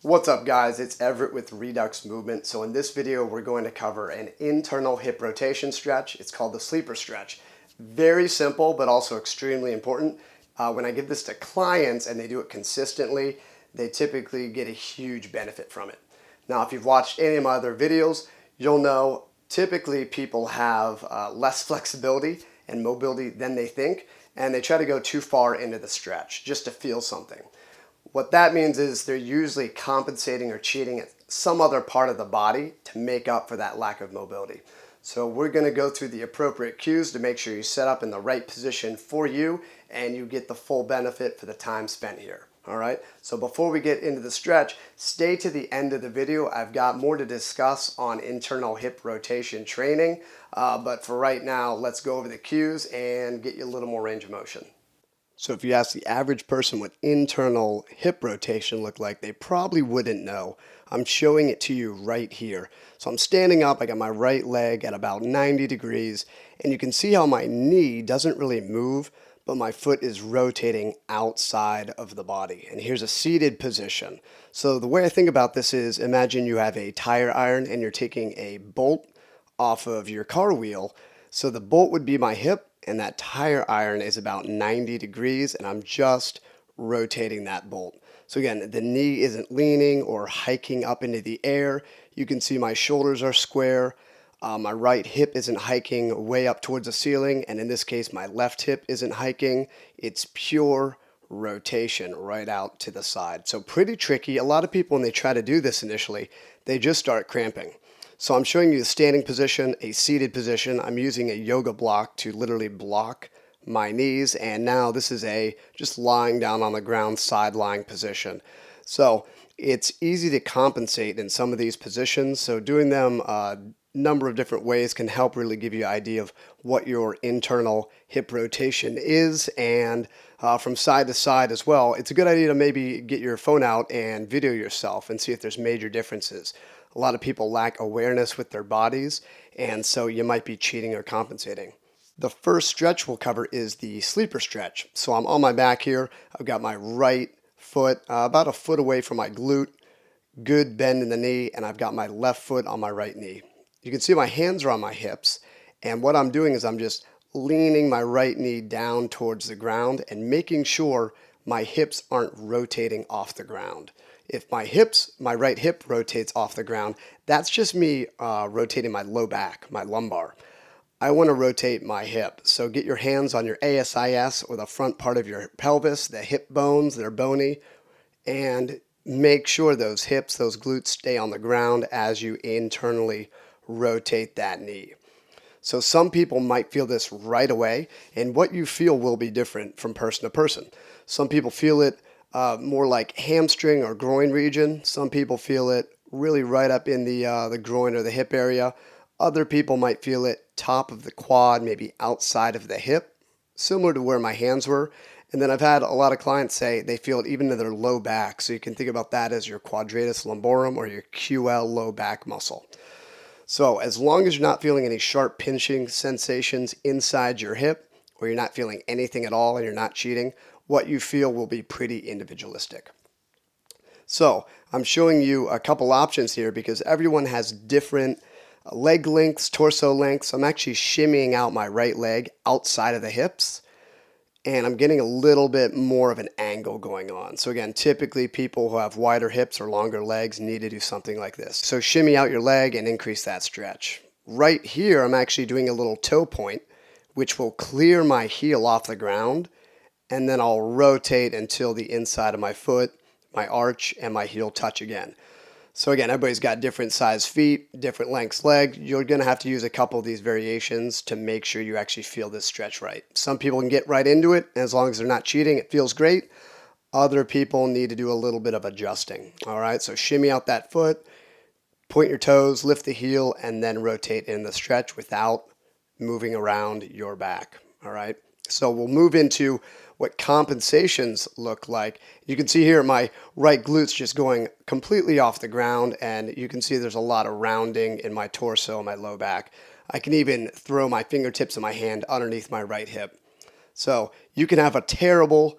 What's up guys, it's Everett with Redux Movement. So in this video we're going to cover an internal hip rotation stretch. It's called the sleeper stretch. Very simple but also extremely important. When I give this to clients and they do it consistently, they typically get a huge benefit from it. Now if you've watched any of my other videos, you'll know typically people have less flexibility and mobility than they think, and they try to go too far into the stretch just to feel something. What that means is they're usually compensating or cheating at some other part of the body to make up for that lack of mobility. So we're going to go through the appropriate cues to make sure you set up in the right position for you and you get the full benefit for the time spent here. All right, so before we get into the stretch, stay to the end of the video. I've got more to discuss on internal hip rotation training, but for right now, let's go over the cues and get you a little more range of motion. So if you ask the average person what internal hip rotation looked like, they probably wouldn't know. I'm showing it to you right here. So I'm standing up, I got my right leg at about 90 degrees, and you can see how my knee doesn't really move, but my foot is rotating outside of the body. And here's a seated position. So the way I think about this is, imagine you have a tire iron and you're taking a bolt off of your car wheel. So the bolt would be my hip, and that tire iron is about 90 degrees, and I'm just rotating that bolt. So again, the knee isn't leaning or hiking up into the air. You can see my shoulders are square. My right hip isn't hiking way up towards the ceiling, and in this case, my left hip isn't hiking. It's pure rotation right out to the side. So pretty tricky. A lot of people, when they try to do this initially, they just start cramping. So I'm showing you the standing position, a seated position. I'm using a yoga block to literally block my knees. And now this is a just lying down on the ground side lying position. So it's easy to compensate in some of these positions. So doing them a number of different ways can help really give you an idea of what your internal hip rotation is. And from side to side as well, it's a good idea to maybe get your phone out and video yourself and see if there's major differences. A lot of people lack awareness with their bodies, and so you might be cheating or compensating. The first stretch we'll cover is the sleeper stretch. So I'm on my back here. I've got my right foot about a foot away from my glute, good bend in the knee, and I've got my left foot on my right knee. You can see my hands are on my hips, and what I'm doing is I'm just leaning my right knee down towards the ground and making sure my hips aren't rotating off the ground. If my right hip rotates off the ground, that's just me rotating my low back, my lumbar. I want to rotate my hip. So get your hands on your ASIS or the front part of your pelvis, the hip bones that are bony, and make sure those hips, those glutes stay on the ground as you internally rotate that knee. So some people might feel this right away, and what you feel will be different from person to person. Some people feel it more like hamstring or groin region. Some people feel it really right up in the groin or the hip area. Other people might feel it top of the quad, maybe outside of the hip, similar to where my hands were. And then I've had a lot of clients say they feel it even in their low back. So you can think about that as your quadratus lumborum or your QL low back muscle. So as long as you're not feeling any sharp pinching sensations inside your hip, or you're not feeling anything at all and you're not cheating, what you feel will be pretty individualistic. So I'm showing you a couple options here because everyone has different leg lengths, torso lengths. I'm actually shimmying out my right leg outside of the hips, and I'm getting a little bit more of an angle going on. So again, typically people who have wider hips or longer legs need to do something like this. So shimmy out your leg and increase that stretch. Right here, I'm actually doing a little toe point, which will clear my heel off the ground, and then I'll rotate until the inside of my foot, my arch, and my heel touch again. So again, everybody's got different size feet, different lengths leg. You're going to have to use a couple of these variations to make sure you actually feel this stretch right. Some people can get right into it, and as long as they're not cheating, it feels great. Other people need to do a little bit of adjusting. All right, so shimmy out that foot, point your toes, lift the heel, and then rotate in the stretch without moving around your back. All right, so we'll move into what compensations look like. You can see here my right glute's just going completely off the ground, and you can see there's a lot of rounding in my torso and my low back. I can even throw my fingertips of my hand underneath my right hip. So you can have a terrible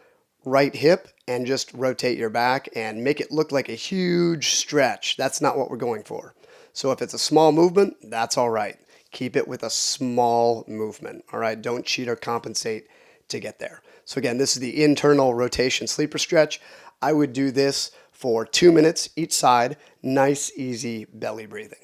right hip and just rotate your back and make it look like a huge stretch. That's not what we're going for. So if it's a small movement, that's all right. Keep it with a small movement, all right? Don't cheat or compensate to get there. So again, this is the internal rotation sleeper stretch. I would do this for 2 minutes each side, nice, easy belly breathing.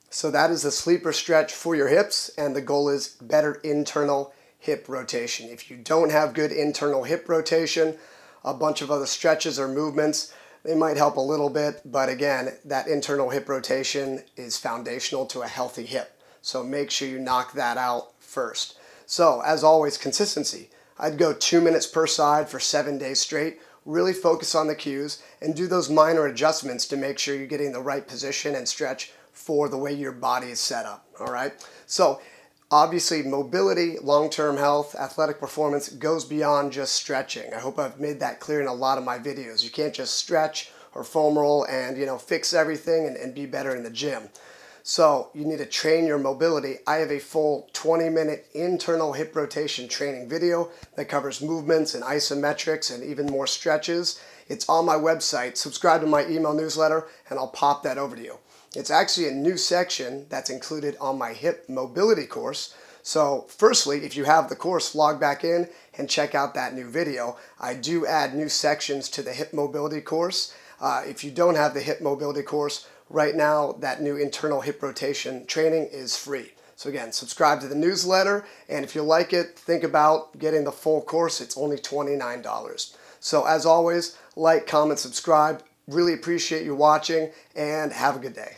So that is the sleeper stretch for your hips, and the goal is better internal hip rotation. If you don't have good internal hip rotation, a bunch of other stretches or movements, they might help a little bit, but again, that internal hip rotation is foundational to a healthy hip. So make sure you knock that out first. So as always, consistency. I'd go 2 minutes per side for 7 days straight. Really focus on the cues and do those minor adjustments to make sure you're getting the right position and stretch for the way your body is set up, all right? So obviously mobility, long-term health, athletic performance goes beyond just stretching. I hope I've made that clear in a lot of my videos. You can't just stretch or foam roll and fix everything and be better in the gym. So you need to train your mobility. I have a full 20-minute internal hip rotation training video that covers movements and isometrics and even more stretches. It's on my website. Subscribe to my email newsletter and I'll pop that over to you. It's actually a new section that's included on my hip mobility course. So firstly, if you have the course, log back in and check out that new video. I do add new sections to the hip mobility course. If you don't have the hip mobility course, right now that new internal hip rotation training is free. So again, subscribe to the newsletter, and if you like it, think about getting the full course. It's only $29. So as always, like, comment, subscribe. Really appreciate you watching, and have a good day.